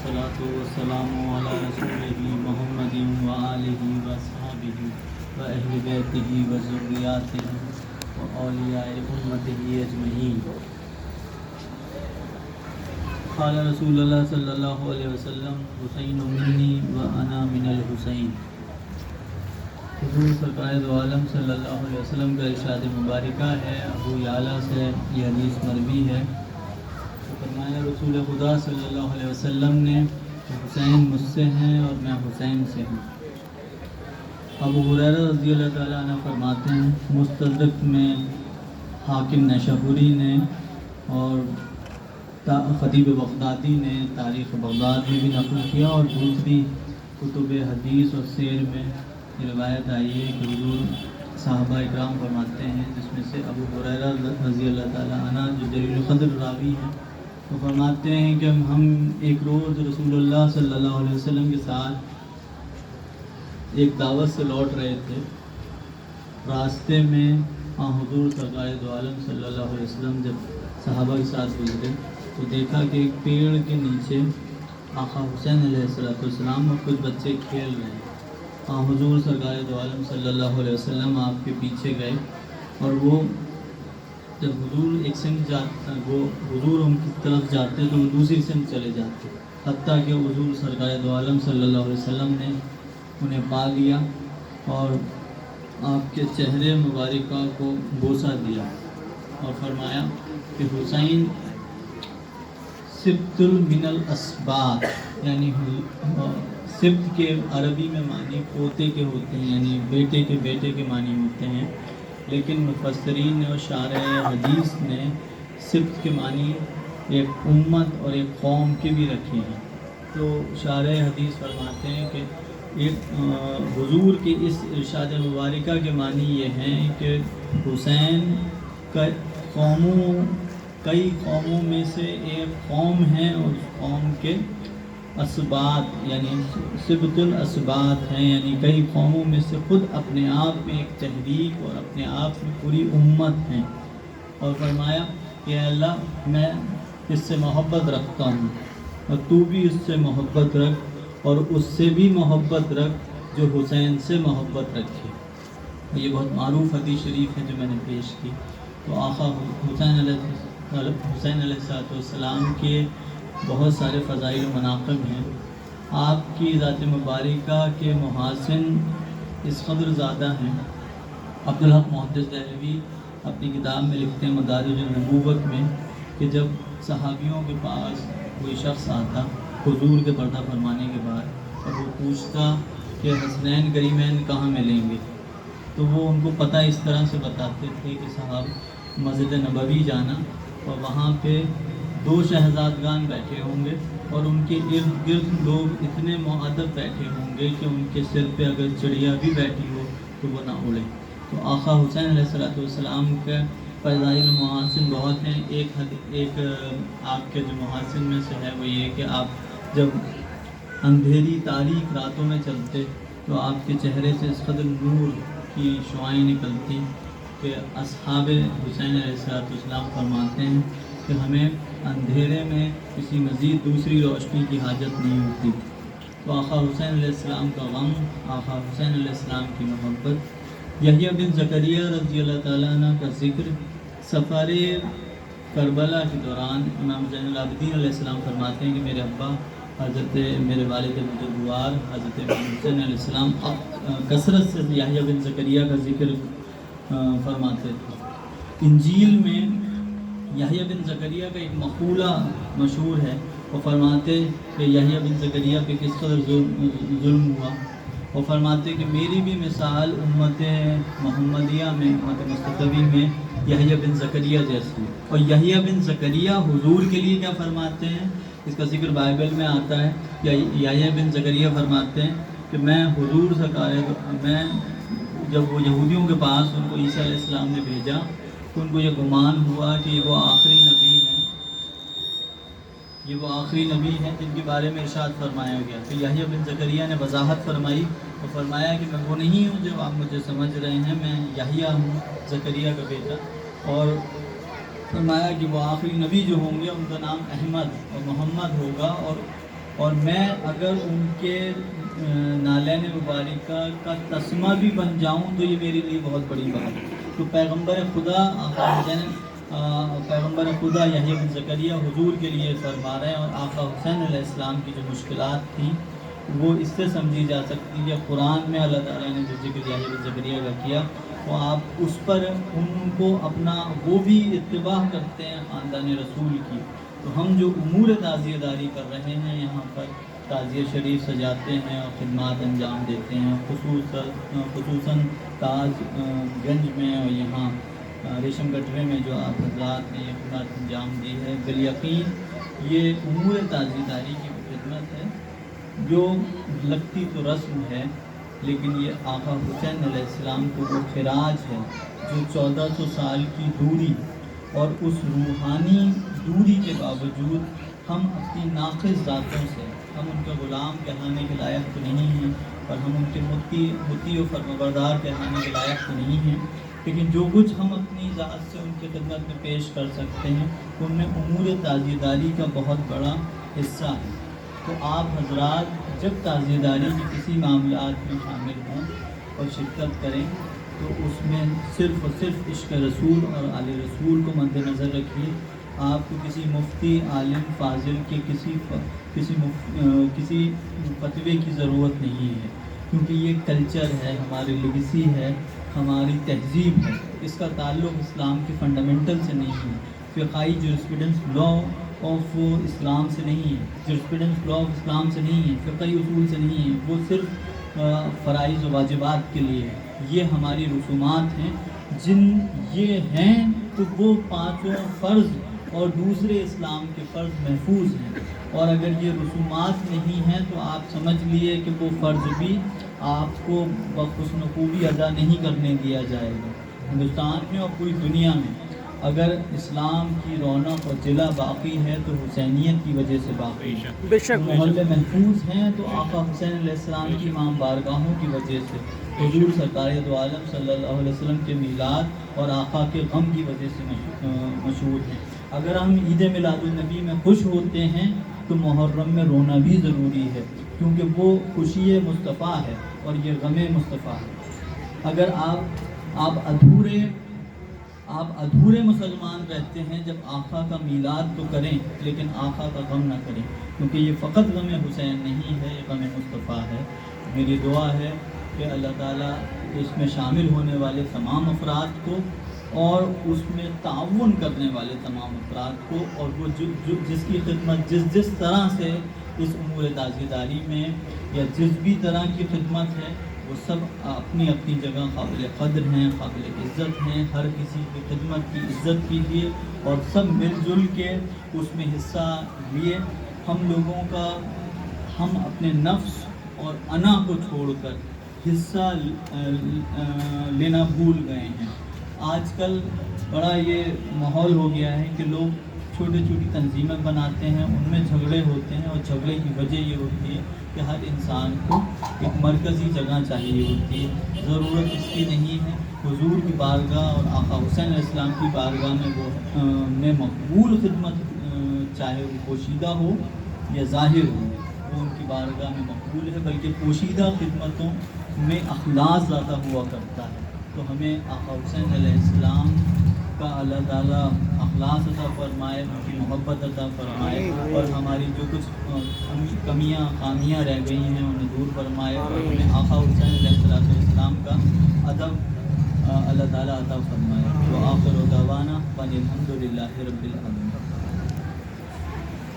والصلاة والسلام على رسوله محمد وآله وصحبه وأهل بيته وذرياته وأولياء أمته أجمعين. قال رسول اللہ صلی اللہ علیہ وسلم حسین منی وأنا من الحسین. حضور سرکار دو عالم صلی اللہ علیہ وسلم کا ارشاد مبارکہ ہے. ابو یعلا سے یہ حدیث مروی ہے. فرمایا رسول خدا صلی اللہ علیہ وسلم نے حسین مجھ سے ہیں اور میں حسین سے ہوں. ابو ہریرہ رضی اللہ تعالیٰ عنہ فرماتے ہیں مستدرک میں حاکم نشابوری نے اور خطیب بغدادی نے تاریخ بغداد میں بھی نقل کیا اور دوسری کتب حدیث اور سیر میں یہ روایت آئی ہے کہ حضور صحابہ اکرام فرماتے ہیں جس میں سے ابو ہریرہ رضی اللہ تعالیٰ عنہ جو جلیل القدر راوی ہیں وہ فرماتے ہیں کہ ہم ایک روز رسول اللہ صلی اللہ علیہ وسلم کے ساتھ ایک دعوت سے لوٹ رہے تھے. راستے میں حضور سرکار دو عالم صلی اللہ علیہ وسلم جب صحابہ کے ساتھ گزرے تو دیکھا کہ ایک پیڑ کے نیچے آقا حسین علیہ السلام اور کچھ بچے کھیل رہے ہیں. حضور سرکار دو عالم صلی اللہ علیہ وسلم آپ کے پیچھے گئے اور وہ جب حضور ایک سمت حضور ان کی طرف جاتے تو وہ دوسری سمت چلے جاتے حتیٰ کہ حضور سرکار دو عالم صلی اللہ علیہ وسلم نے انہیں پا لیا اور آپ کے چہرے مبارکہ کو بوسہ دیا اور فرمایا کہ حسین سبت من الاسباط، یعنی سبت کے عربی میں معنی پوتے کے ہوتے ہیں، یعنی بیٹے کے معنی ہوتے ہیں، لیکن مفسرین نے اور شارح حدیث نے سبت کے معنی ایک امت اور ایک قوم کے بھی رکھے ہیں. تو شارح حدیث فرماتے ہیں کہ ایک حضور کے اس ارشاد مبارکہ کے معنی یہ ہیں کہ حسین کئی قوموں میں سے ایک قوم ہے اور اس قوم کے اسباط یعنی سبت الاسباط ہیں، یعنی کئی قوموں میں سے خود اپنے آپ میں ایک تحریک اور اپنے آپ میں پوری امت ہیں. اور فرمایا کہ اللہ میں اس سے محبت رکھتا ہوں اور تو بھی اس سے محبت رکھ اور اس سے بھی محبت رکھ جو حسین سے محبت رکھے. یہ بہت معروف حدیث شریف ہے جو میں نے پیش کی. تو آقا حسین علیہ السلام کے بہت سارے فضائل و مناقب ہیں. آپ کی ذات مبارکہ کے محاسن اس قدر زیادہ ہیں. عبدالحق محدث دہلوی اپنی کتاب میں لکھتے ہیں مدارج النبوت میں کہ جب صحابیوں کے پاس کوئی شخص آتا حضور کے پردہ فرمانے کے بعد اور وہ پوچھتا کہ حسنین کریمین کہاں ملیں گے تو وہ ان کو پتہ اس طرح سے بتاتے تھے کہ صاحب مسجد نبوی جانا اور وہاں پہ 2 شہزادگان بیٹھے ہوں گے اور ان کے ارد گرد لوگ اتنے مؤدب بیٹھے ہوں گے کہ ان کے سر پہ اگر چڑیا بھی بیٹھی ہو تو وہ نہ اڑے. تو آقا حسین علیہ السلام کے فضائل محاسن بہت ہیں. ایک آپ کے جو محاسن میں سے ہے وہ یہ کہ آپ جب اندھیری تاریک راتوں میں چلتے تو آپ کے چہرے سے اس قدر نور کی شعائیں نکلتی کہ اصحاب حسین علیہ السلام فرماتے ہیں کہ ہمیں اندھیرے میں کسی مزید دوسری روشنی کی حاجت نہیں ہوتی. تو آقا حسین علیہ السلام کا غم، آقا حسین علیہ السلام کی محبت. یحییٰ بن زکریا رضی اللہ تعالیٰ عنہ کا ذکر سفر کربلا کے دوران امام زین العابدین علیہ السلام فرماتے ہیں کہ میرے ابا میرے والد بزرگوار حضرت امام حسین علیہ السلام کثرت سے یحییٰ بن زکریا کا ذکر فرماتے تھے. انجیل میں یحییٰ بن زکریا کا ایک مقولہ مشہور ہے. وہ فرماتے کہ یحییٰ بن زکریا پہ کس قدر ظلم ہوا. وہ فرماتے کہ میری بھی مثال امت محمدیہ میں امت مصطفی میں یحییٰ بن زکریا جیسی. اور یحییٰ بن زکریا حضور کے لیے کیا فرماتے ہیں، اس کا ذکر بائبل میں آتا ہے. یحییٰ بن زکریا فرماتے ہیں کہ میں حضور میں جب وہ یہودیوں کے پاس ان کو عیسیٰ علیہ السلام نے بھیجا تو ان کو یہ گمان ہوا کہ یہ وہ آخری نبی ہیں جن کے بارے میں ارشاد فرمایا گیا. تو یحییٰ بن زکریا نے وضاحت فرمائی اور فرمایا کہ میں وہ نہیں ہوں جو آپ مجھے سمجھ رہے ہیں، میں یحییٰ ہوں زکریا کا بیٹا. اور فرمایا کہ وہ آخری نبی جو ہوں گے ان کا نام احمد اور محمد ہوگا اور اور میں اگر ان کے نالین مبارکہ کا تسمہ بھی بن جاؤں تو یہ میرے لیے بہت بڑی بات ہے۔ تو پیغمبر خدا پیغمبر خدا یحییٰ بن زکریا حضور کے لیے فرما رہے ہیں، اور آقا حسین علیہ السلام کی جو مشکلات تھیں وہ اس سے سمجھی جا سکتی ہے۔ قرآن میں اللہ تعالیٰ نے جو ذکر یحییٰ بن زکریا کا کیا، وہ آپ اس پر ان کو اپنا وہ بھی اتباع کرتے ہیں خاندان رسول کی۔ تو ہم جو امور تعزیہ داری کر رہے ہیں، یہاں پر تعزیہ شریف سجاتے ہیں اور خدمات انجام دیتے ہیں، خصوصاً تاج گنج میں اور یہاں ریشم گٹرے میں جو آپ حضرات نے یہ خدمات انجام دی ہے، بالیقین یہ امور تعزیہ داری کی خدمت ہے جو لگتی تو رسم ہے، لیکن یہ آقا حسین علیہ السلام کو وہ خراج ہے جو 1400 سال کی دوری اور اس روحانی دوری کے باوجود ہم اپنی ناقص ذاتوں سے، ہم ان کا غلام کہلانے کے لائق تو نہیں ہیں اور ہم ان کے مطیع و فرمانبردار کہلانے کے لائق تو نہیں ہیں، لیکن جو کچھ ہم اپنی ذات سے ان کی خدمت میں پیش کر سکتے ہیں ان میں امور تعزیہ داری کا بہت بڑا حصہ ہے۔ تو آپ حضرات جب تعزیہ داری کے کسی معاملات میں شامل ہوں اور شرکت کریں تو اس میں صرف اور صرف عشق رسول اور آل رسول کو مد نظر رکھیے۔ آپ کو کسی مفتی، عالم، فاضل کے کسی فتوے کی ضرورت نہیں ہے، کیونکہ یہ کلچر ہے، ہماری لیگیسی ہے، ہماری تہذیب ہے۔ اس کا تعلق اسلام کے فنڈامنٹل سے نہیں ہے، فقہی جورسپریڈنس لا آف اسلام سے نہیں ہے، جورسپریڈنس لا آف اسلام سے نہیں ہے، فقہی اصول سے نہیں ہے، وہ صرف فرائض و واجبات کے لیے ہے۔ یہ ہماری رسومات ہیں، جن یہ ہیں تو وہ پانچوں فرض اور دوسرے اسلام کے فرض محفوظ ہیں، اور اگر یہ رسومات نہیں ہیں تو آپ سمجھ لیے کہ وہ فرض بھی آپ کو بحسن خوبی ادا نہیں کرنے دیا جائے گا۔ ہندوستان میں اور پوری دنیا میں اگر اسلام کی رونق اور جلا باقی ہے تو حسینیت کی وجہ سے باقی ہے۔ بے شک محلے محفوظ ہیں تو آقا حسین علیہ السلام کی امام بارگاہوں کی وجہ سے، حضور سرکار دو عالم صلی اللہ علیہ وسلم کے میلاد اور آقا کے غم کی وجہ سے مشہور ہیں۔ اگر ہم عید میلاد النبی میں خوش ہوتے ہیں تو محرم میں رونا بھی ضروری ہے، کیونکہ وہ خوشی مصطفیٰ ہے اور یہ غم مصطفیٰ ہے۔ اگر آپ ادھورے مسلمان رہتے ہیں جب آقا کا میلاد تو کریں لیکن آقا کا غم نہ کریں، کیونکہ یہ فقط غم حسین نہیں ہے، یہ غم مصطفیٰ ہے۔ میری دعا ہے کہ اللہ تعالیٰ اس میں شامل ہونے والے تمام افراد کو اور اس میں تعاون کرنے والے تمام افراد کو، اور وہ جس کی خدمت جس طرح سے اس امور تعزیہ داری میں یا جس بھی طرح کی خدمت ہے، وہ سب اپنی اپنی جگہ قابل قدر ہیں، قابل عزت ہیں۔ ہر کسی کی خدمت کی عزت کیجیے اور سب مل جل کے اس میں حصہ لیے۔ ہم اپنے نفس اور انا کو چھوڑ کر حصہ لینا بھول گئے ہیں۔ آج کل بڑا یہ ماحول ہو گیا ہے کہ لوگ چھوٹی چھوٹی تنظیمیں بناتے ہیں، ان میں جھگڑے ہوتے ہیں، اور جھگڑے کی وجہ یہ ہوتی ہے کہ ہر انسان کو ایک مرکزی جگہ چاہیے ہوتی ہے۔ ضرورت اس کی نہیں ہے۔ حضور کی بارگاہ اور آقا حسین علیہ السلام کی بارگاہ میں مقبول خدمت، چاہے وہ پوشیدہ ہو یا ظاہر ہو، وہ ان کی بارگاہ میں مقبول ہے، بلکہ پوشیدہ خدمتوں میں اخلاص زیادہ ہوا کرتا ہے۔ تو ہمیں آقا حسین علیہ السلام کا اللہ تعالیٰ اخلاص عطا فرمائے، ان کی محبت عطا فرمائے، اور ہماری جو کچھ کمیاں خامیاں رہ گئی ہیں انہیں دور فرمائے، اور ہمیں آقا حسین علیہ السلام کا ادب اللہ تعالیٰ عطا فرمائے۔ وآخر دعوانا الحمد للہ رب العالمین۔